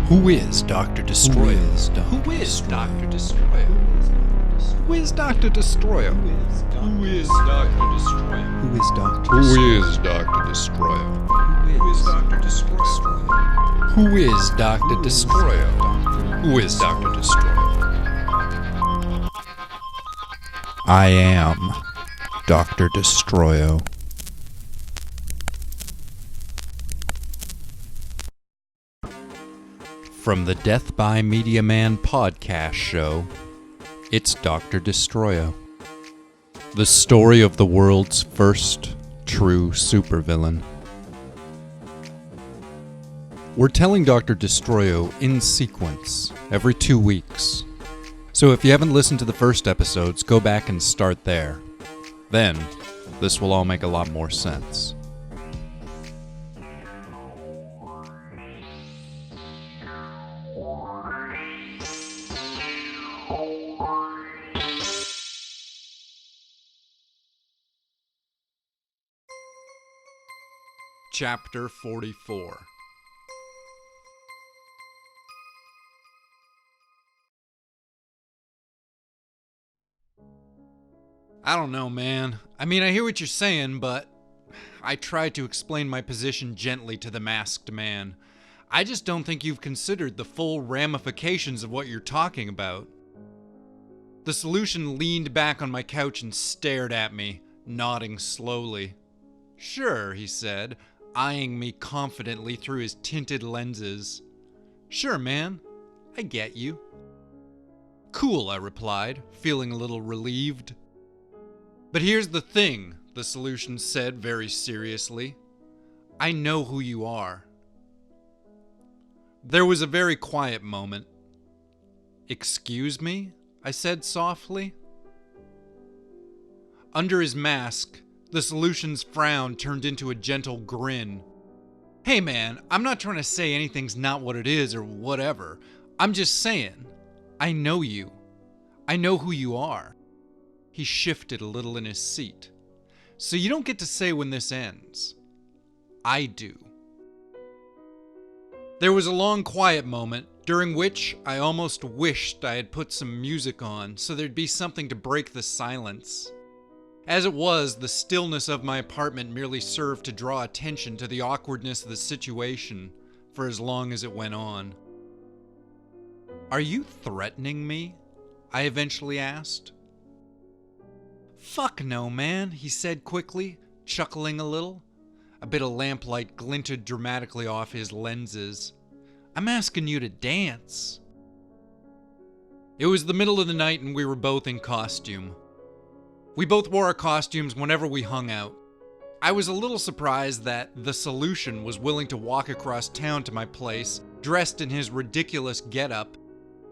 Who is Dr. Destroyo? Who is Dr. Destroyo? Who is Dr. Destroyo? Who is Dr. Destroyo? Who is Dr. Who is Dr. Destroyo? Who is Dr. Destroyo? Who is Dr. Destroyo? Who is Dr. Destroyo? I am Dr. Destroyo. From the Death by Media Man podcast show, it's Dr. Destroyo. The story of the world's first true supervillain. We're telling Dr. Destroyo in sequence every 2 weeks. So if you haven't listened to the first episodes, go back and start there. Then, this will all make a lot more sense. Chapter 44. I don't know, man. I mean, I hear what you're saying, but I tried to explain my position gently to the masked man. I just don't think you've considered the full ramifications of what you're talking about. The solution leaned back on my couch and stared at me, nodding slowly. Sure, he said, eyeing me confidently through his tinted lenses. Sure, man. I get you. Cool, I replied, feeling a little relieved. But here's the thing, the solution said very seriously. I know who you are. There was a very quiet moment. Excuse me? I said softly. Under his mask, the solution's frown turned into a gentle grin. Hey man, I'm not trying to say anything's not what it is or whatever. I'm just saying, I know you. I know who you are. He shifted a little in his seat. So you don't get to say when this ends. I do. There was a long quiet moment, during which I almost wished I had put some music on so there'd be something to break the silence. As it was, the stillness of my apartment merely served to draw attention to the awkwardness of the situation for as long as it went on. Are you threatening me? I eventually asked. Fuck no, man, he said quickly, chuckling a little. A bit of lamplight glinted dramatically off his lenses. I'm asking you to dance. It was the middle of the night and we were both in costume. We both wore our costumes whenever we hung out. I was a little surprised that the solution was willing to walk across town to my place, dressed in his ridiculous getup,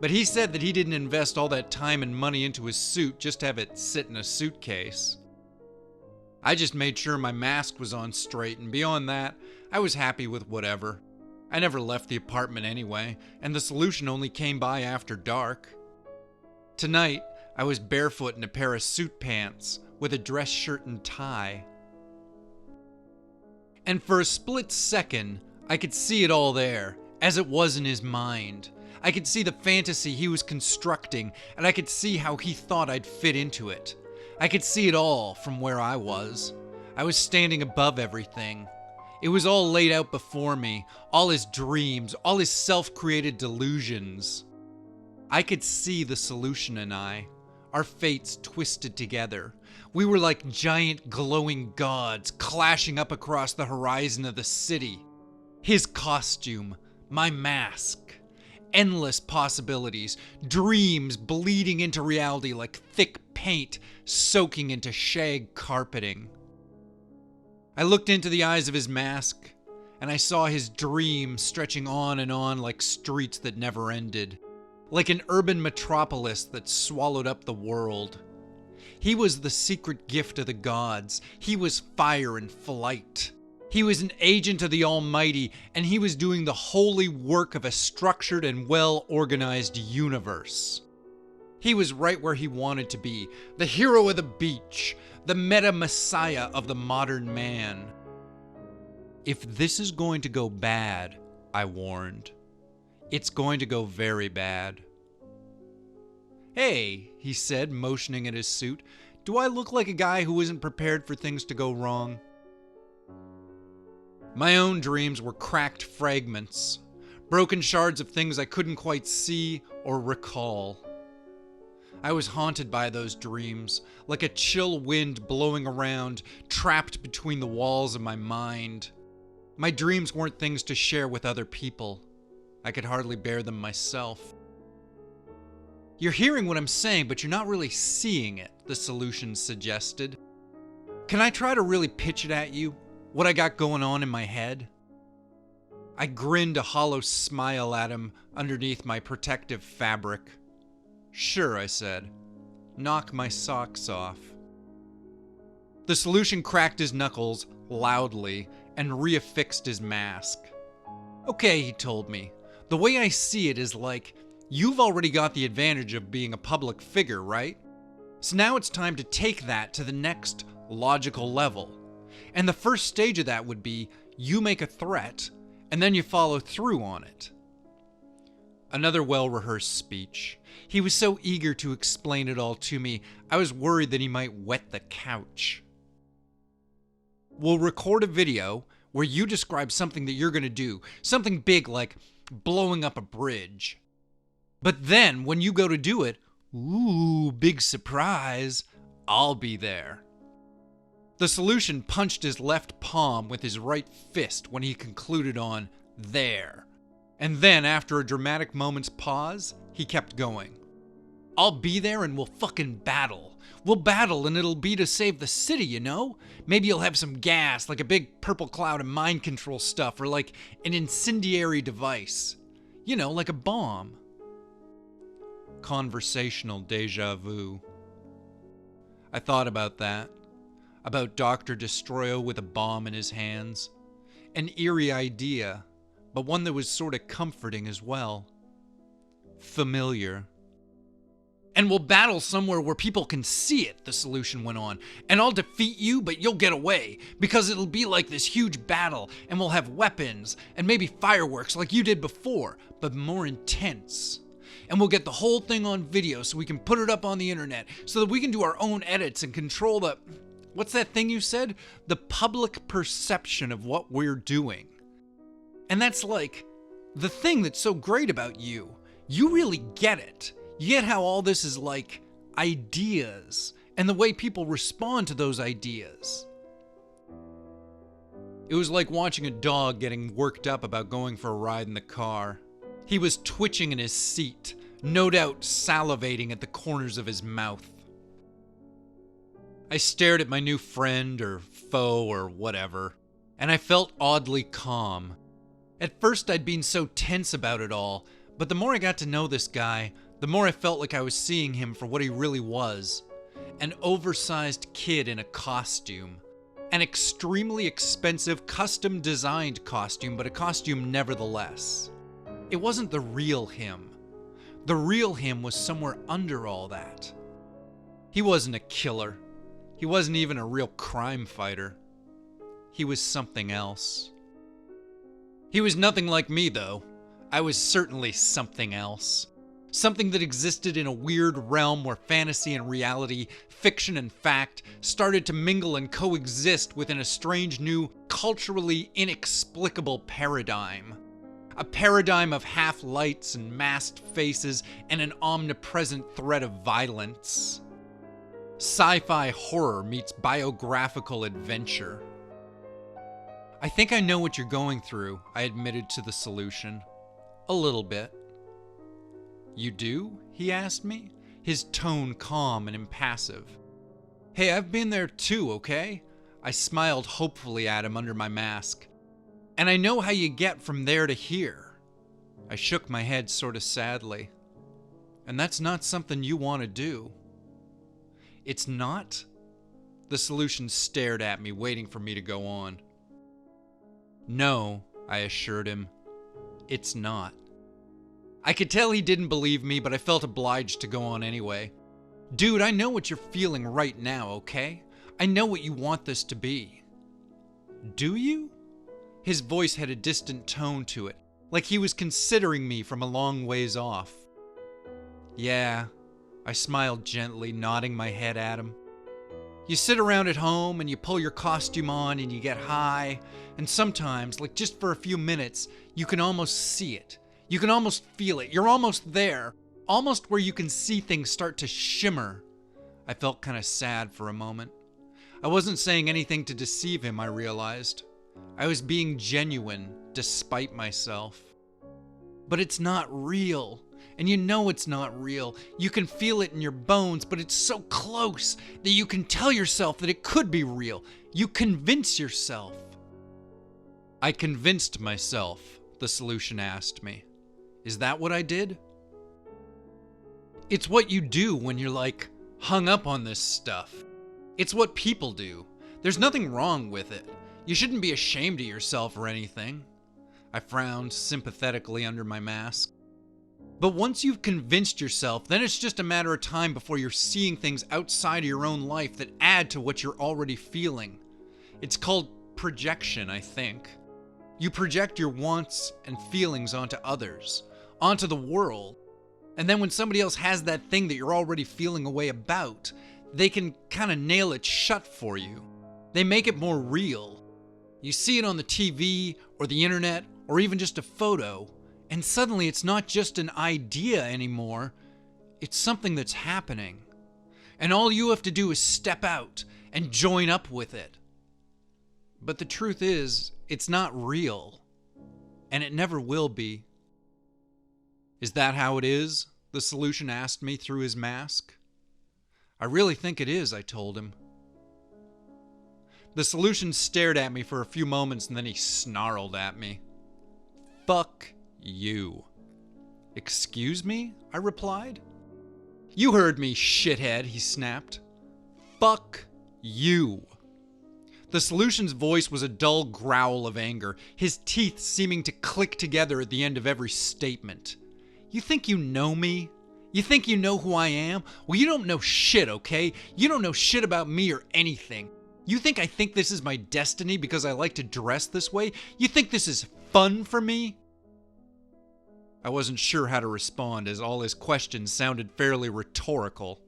but he said that he didn't invest all that time and money into his suit just to have it sit in a suitcase. I just made sure my mask was on straight, and beyond that, I was happy with whatever. I never left the apartment anyway, and the solution only came by after dark. Tonight, I was barefoot in a pair of suit pants with a dress shirt and tie. And for a split second, I could see it all there, as it was in his mind. I could see the fantasy he was constructing, and I could see how he thought I'd fit into it. I could see it all from where I was. I was standing above everything. It was all laid out before me, all his dreams, all his self-created delusions. I could see the solution and I. Our fates twisted together. We were like giant glowing gods clashing up across the horizon of the city. His costume, my mask. Endless possibilities, dreams bleeding into reality like thick paint soaking into shag carpeting. I looked into the eyes of his mask, and I saw his dream stretching on and on like streets that never ended. Like an urban metropolis that swallowed up the world. He was the secret gift of the gods. He was fire and flight. He was an agent of the Almighty, and he was doing the holy work of a structured and well-organized universe. He was right where he wanted to be, the hero of the beach, the meta-messiah of the modern man. If this is going to go bad, I warned, It's going to go very bad. Hey, he said, motioning at his suit. Do I look like a guy who isn't prepared for things to go wrong? My own dreams were cracked fragments, broken shards of things I couldn't quite see or recall. I was haunted by those dreams, like a chill wind blowing around, trapped between the walls of my mind. My dreams weren't things to share with other people. I could hardly bear them myself. You're hearing what I'm saying, but you're not really seeing it, the solution suggested. Can I try to really pitch it at you? What I got going on in my head? I grinned a hollow smile at him underneath my protective fabric. Sure, I said. Knock my socks off. The solution cracked his knuckles loudly and reaffixed his mask. Okay, he told me. The way I see it is like, you've already got the advantage of being a public figure, right? So now it's time to take that to the next logical level. And the first stage of that would be, you make a threat, and then you follow through on it. Another well-rehearsed speech. He was so eager to explain it all to me, I was worried that he might wet the couch. We'll record a video where you describe something that you're going to do, something big like blowing up a bridge. But then, when you go to do it, ooh, big surprise, I'll be there. The solution punched his left palm with his right fist when he concluded on there. And then, after a dramatic moment's pause, he kept going. I'll be there and we'll fucking battle. We'll battle and it'll be to save the city, you know? Maybe you'll have some gas, like a big purple cloud of mind control stuff, or like an incendiary device. You know, like a bomb. Conversational deja vu. I thought about that. About Dr. Destroyo with a bomb in his hands. An eerie idea, but one that was sort of comforting as well. Familiar. And we'll battle somewhere where people can see it, the solution went on. And I'll defeat you, but you'll get away. Because it'll be like this huge battle, and we'll have weapons, and maybe fireworks like you did before, but more intense. And we'll get the whole thing on video so we can put it up on the internet, so that we can do our own edits and control the... What's that thing you said? The public perception of what we're doing. And that's like, the thing that's so great about you. You really get it. You get how all this is like ideas and the way people respond to those ideas. It was like watching a dog getting worked up about going for a ride in the car. He was twitching in his seat, no doubt salivating at the corners of his mouth. I stared at my new friend or foe or whatever, and I felt oddly calm. At first I'd been so tense about it all, but the more I got to know this guy, the more I felt like I was seeing him for what he really was. An oversized kid in a costume. An extremely expensive, custom-designed costume, but a costume nevertheless. It wasn't the real him. The real him was somewhere under all that. He wasn't a killer. He wasn't even a real crime fighter. He was something else. He was nothing like me, though. I was certainly something else. Something that existed in a weird realm where fantasy and reality, fiction and fact, started to mingle and coexist within a strange new, culturally inexplicable paradigm. A paradigm of half-lights and masked faces and an omnipresent threat of violence. Sci-fi horror meets biographical adventure. I think I know what you're going through, I admitted to the solution. A little bit. You do? He asked me, his tone calm and impassive. Hey, I've been there too, okay? I smiled hopefully at him under my mask. And I know how you get from there to here. I shook my head sort of sadly. And that's not something you want to do. It's not? The solution stared at me, waiting for me to go on. No, I assured him. It's not. I could tell he didn't believe me, but I felt obliged to go on anyway. Dude, I know what you're feeling right now, okay? I know what you want this to be. Do you? His voice had a distant tone to it, like he was considering me from a long ways off. Yeah, I smiled gently, nodding my head at him. You sit around at home and you pull your costume on and you get high, and sometimes, like just for a few minutes, you can almost see it. You can almost feel it. You're almost there, almost where you can see things start to shimmer. I felt kind of sad for a moment. I wasn't saying anything to deceive him, I realized. I was being genuine, despite myself. But it's not real. And you know it's not real. You can feel it in your bones, but it's so close that you can tell yourself that it could be real. You convince yourself. I convinced myself, the solution asked me. Is that what I did? It's what you do when you're like hung up on this stuff. It's what people do. There's nothing wrong with it. You shouldn't be ashamed of yourself or anything. I frowned sympathetically under my mask. But once you've convinced yourself, then it's just a matter of time before you're seeing things outside of your own life that add to what you're already feeling. It's called projection, I think. You project your wants and feelings onto others, onto the world. And then when somebody else has that thing that you're already feeling a way about, they can kind of nail it shut for you. They make it more real. You see it on the TV or the internet or even just a photo, and suddenly it's not just an idea anymore, it's something that's happening. And all you have to do is step out and join up with it. But the truth is, it's not real. And it never will be. Is that how it is? The solution asked me through his mask. I really think it is, I told him. The solution stared at me for a few moments and then he snarled at me. Fuck you. Excuse me? I replied. You heard me, shithead, he snapped. Fuck you. The solution's voice was a dull growl of anger, his teeth seeming to click together at the end of every statement. You think you know me? You think you know who I am? Well, you don't know shit, okay? You don't know shit about me or anything. You think I think this is my destiny because I like to dress this way? You think this is fun for me? I wasn't sure how to respond as all his questions sounded fairly rhetorical.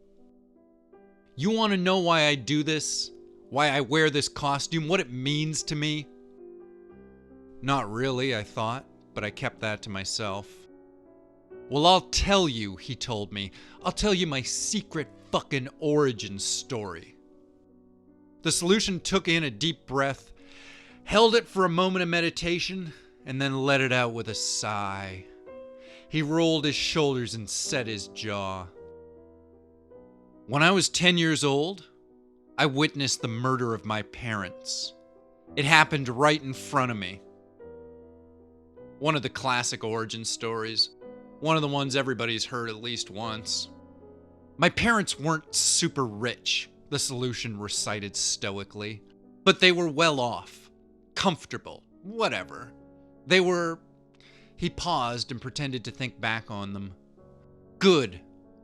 You want to know why I do this? Why I wear this costume? What it means to me? Not really, I thought, but I kept that to myself. Well, I'll tell you, he told me. I'll tell you my secret fucking origin story. The solution took in a deep breath, held it for a moment of meditation, and then let it out with a sigh. He rolled his shoulders and set his jaw. When I was 10 years old, I witnessed the murder of my parents. It happened right in front of me. One of the classic origin stories. One of the ones everybody's heard at least once. My parents weren't super rich, the solution recited stoically, but they were well off, comfortable, whatever. They were... He paused and pretended to think back on them. Good,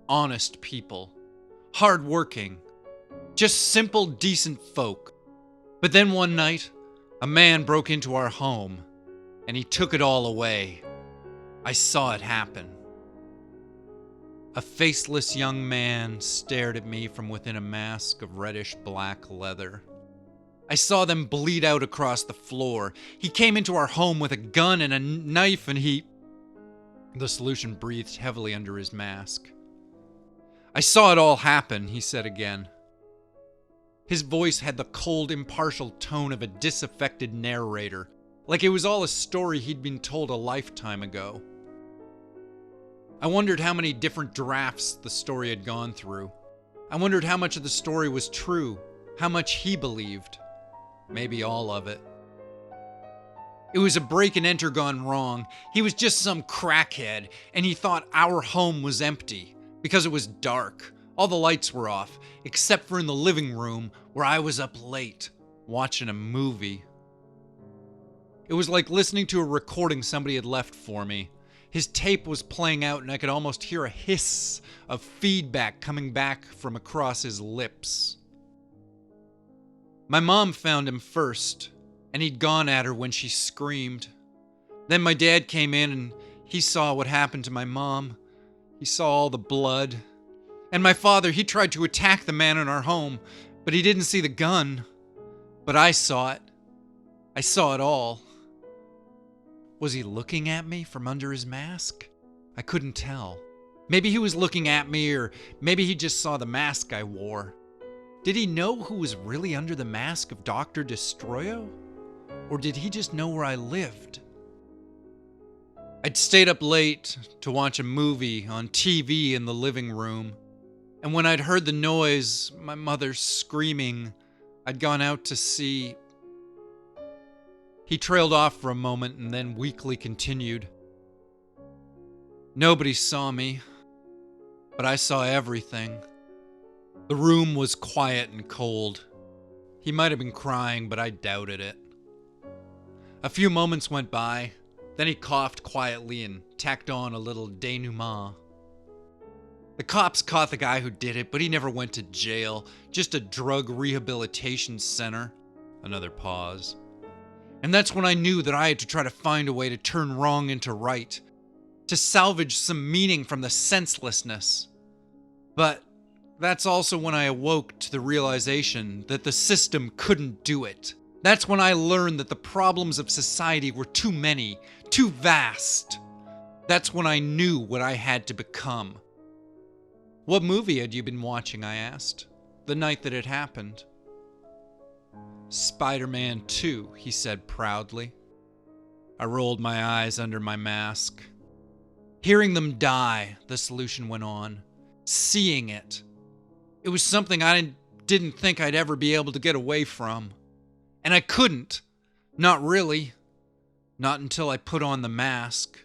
honest people. Hard-working. Just simple, decent folk. But then one night, a man broke into our home, and he took it all away. I saw it happen. A faceless young man stared at me from within a mask of reddish-black leather. I saw them bleed out across the floor. He came into our home with a gun and a knife and he... The solution breathed heavily under his mask. I saw it all happen, he said again. His voice had the cold, impartial tone of a disaffected narrator, like it was all a story he'd been told a lifetime ago. I wondered how many different drafts the story had gone through. I wondered how much of the story was true, how much he believed. Maybe all of it. It was a break and enter gone wrong. He was just some crackhead, and he thought our home was empty because it was dark. All the lights were off, except for in the living room where I was up late, watching a movie. It was like listening to a recording somebody had left for me. His tape was playing out, and I could almost hear a hiss of feedback coming back from across his lips. My mom found him first, and he'd gone at her when she screamed. Then my dad came in and he saw what happened to my mom. He saw all the blood. And my father, he tried to attack the man in our home, but he didn't see the gun. But I saw it. I saw it all. Was he looking at me from under his mask? I couldn't tell. Maybe he was looking at me, or maybe he just saw the mask I wore. Did he know who was really under the mask of Dr. Destroyo? Or did he just know where I lived? I'd stayed up late to watch a movie on TV in the living room, and when I'd heard the noise, my mother screaming, I'd gone out to see. He trailed off for a moment and then weakly continued. Nobody saw me, but I saw everything. The room was quiet and cold. He might have been crying, but I doubted it. A few moments went by, then he coughed quietly and tacked on a little denouement. The cops caught the guy who did it, but he never went to jail, just a drug rehabilitation center. Another pause. And that's when I knew that I had to try to find a way to turn wrong into right, to salvage some meaning from the senselessness. But that's also when I awoke to the realization that the system couldn't do it. That's when I learned that the problems of society were too many, too vast. That's when I knew what I had to become. What movie had you been watching, I asked, the night that it happened? Spider-Man 2, he said proudly. I rolled my eyes under my mask. Hearing them die, the solution went on. Seeing it. It was something I didn't think I'd ever be able to get away from. And I couldn't. Not really. Not until I put on the mask.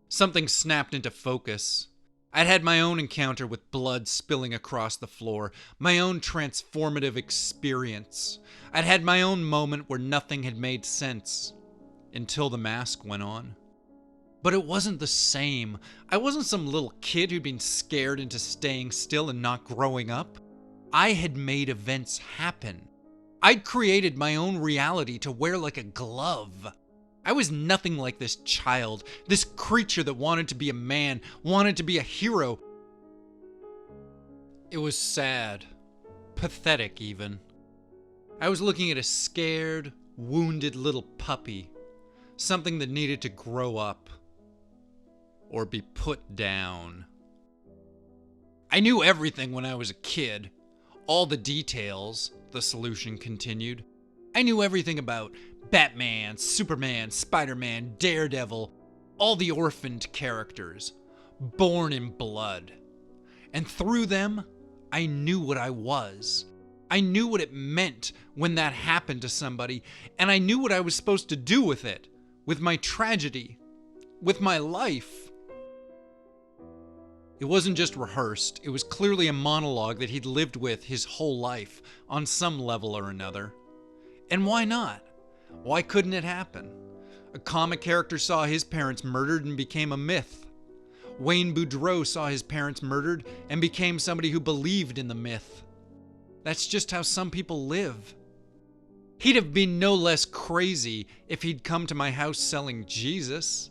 Something snapped into focus. I'd had my own encounter with blood spilling across the floor, my own transformative experience. I'd had my own moment where nothing had made sense, until the mask went on. But it wasn't the same. I wasn't some little kid who'd been scared into staying still and not growing up. I had made events happen. I'd created my own reality to wear like a glove. I was nothing like this child, this creature that wanted to be a man, wanted to be a hero. It was sad, pathetic even. I was looking at a scared, wounded little puppy, something that needed to grow up or be put down. I knew everything when I was a kid, all the details, the solution continued. I knew everything about Batman, Superman, Spider-Man, Daredevil, all the orphaned characters, born in blood. And through them, I knew what I was. I knew what it meant when that happened to somebody, and I knew what I was supposed to do with it, with my tragedy, with my life. It wasn't just rehearsed, it was clearly a monologue that he'd lived with his whole life, on some level or another. And why not? Why couldn't it happen? A comic character saw his parents murdered and became a myth. Wayne Boudreau saw his parents murdered and became somebody who believed in the myth. That's just how some people live. He'd have been no less crazy if he'd come to my house selling Jesus,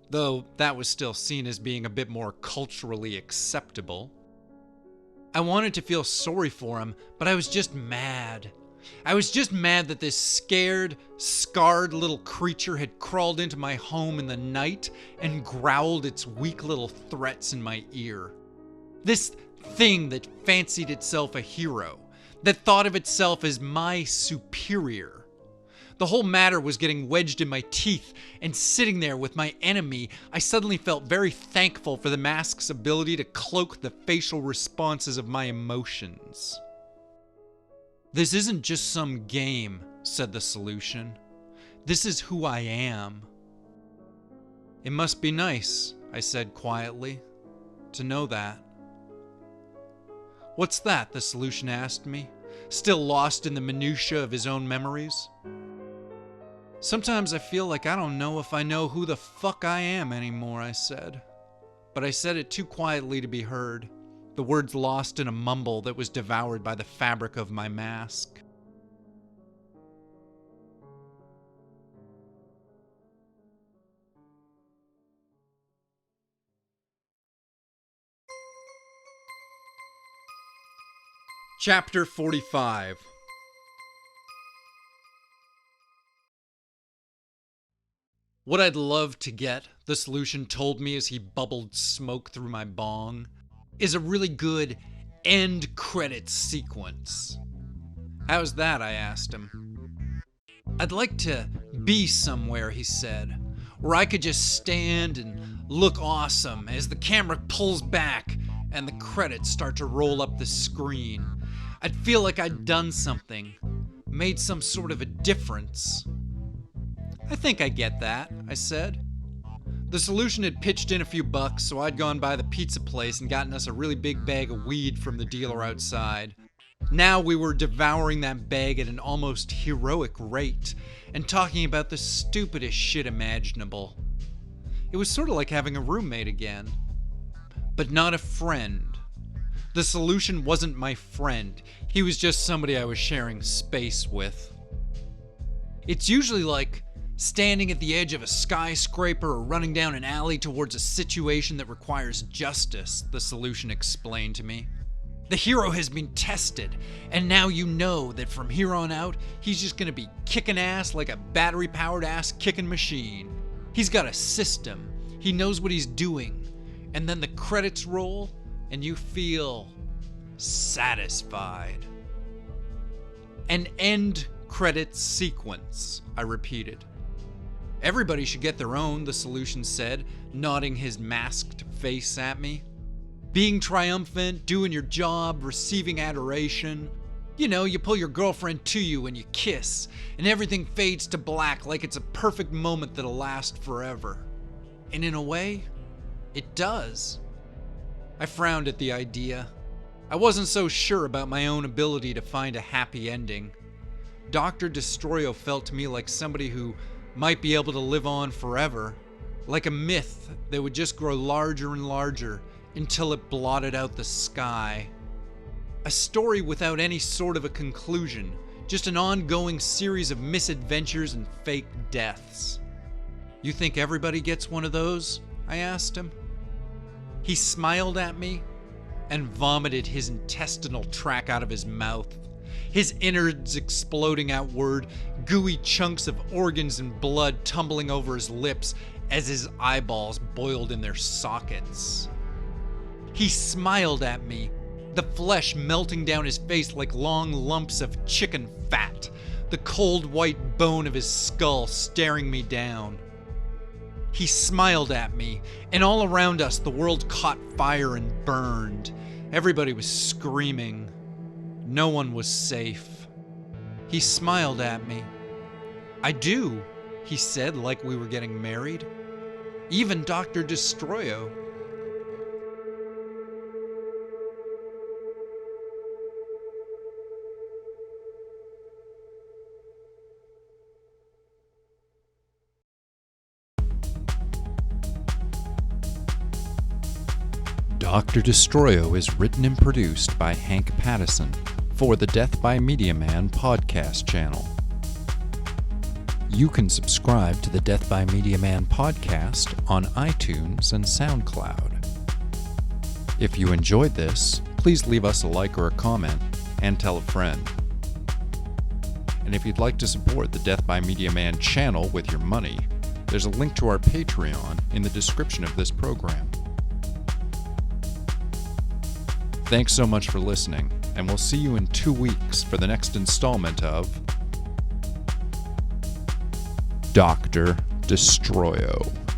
though that was still seen as being a bit more culturally acceptable. I wanted to feel sorry for him, but I was just mad. I was just mad that this scared, scarred little creature had crawled into my home in the night and growled its weak little threats in my ear. This thing that fancied itself a hero, that thought of itself as my superior. The whole matter was getting wedged in my teeth, and sitting there with my enemy, I suddenly felt very thankful for the mask's ability to cloak the facial responses of my emotions. This isn't just some game, said the solution. This is who I am. It must be nice, I said quietly, to know that. What's that? The solution asked me, still lost in the minutiae of his own memories. Sometimes I feel like I don't know if I know who the fuck I am anymore, I said. But I said it too quietly to be heard. The words lost in a mumble that was devoured by the fabric of my mask. Chapter 45. What I'd love to get, the solution told me as he bubbled smoke through my bong, is a really good end credits sequence. How's that? I asked him. I'd like to be somewhere, he said, where I could just stand and look awesome as the camera pulls back and the credits start to roll up the screen. I'd feel like I'd done something, made some sort of a difference. I think I get that, I said. The solution had pitched in a few bucks, so I'd gone by the pizza place and gotten us a really big bag of weed from the dealer outside. Now we were devouring that bag at an almost heroic rate and talking about the stupidest shit imaginable. It was sort of like having a roommate again, but not a friend. The solution wasn't my friend. He was just somebody I was sharing space with. It's usually like standing at the edge of a skyscraper or running down an alley towards a situation that requires justice, the solution explained to me. The hero has been tested, and now you know that from here on out, he's just gonna be kicking ass like a battery-powered ass-kicking machine. He's got a system. He knows what he's doing. And then the credits roll, and you feel satisfied. An end credits sequence, I repeated. Everybody should get their own, the solution said, nodding his masked face at me. Being triumphant, doing your job, receiving adoration. You know, you pull your girlfriend to you and you kiss, and everything fades to black like it's a perfect moment that'll last forever. And in a way, it does. I frowned at the idea. I wasn't so sure about my own ability to find a happy ending. Dr. Destroyo felt to me like somebody who might be able to live on forever, like a myth that would just grow larger and larger until it blotted out the sky. A story without any sort of a conclusion, just an ongoing series of misadventures and fake deaths. You think everybody gets one of those? I asked him. He smiled at me and vomited his intestinal tract out of his mouth, his innards exploding outward, gooey chunks of organs and blood tumbling over his lips as his eyeballs boiled in their sockets. He smiled at me, the flesh melting down his face like long lumps of chicken fat, the cold white bone of his skull staring me down. He smiled at me, and all around us the world caught fire and burned. Everybody was screaming. No one was safe. He smiled at me. I do, he said like we were getting married. Even Dr. Destroyo. Dr. Destroyo is written and produced by Hank Pattison for the Death by Media Man podcast channel. You can subscribe to the Death by Media Man podcast on iTunes and SoundCloud. If you enjoyed this, please leave us a like or a comment and tell a friend. And if you'd like to support the Death by Media Man channel with your money, there's a link to our Patreon in the description of this program. Thanks so much for listening, and we'll see you in 2 weeks for the next installment of Dr. Destroyo.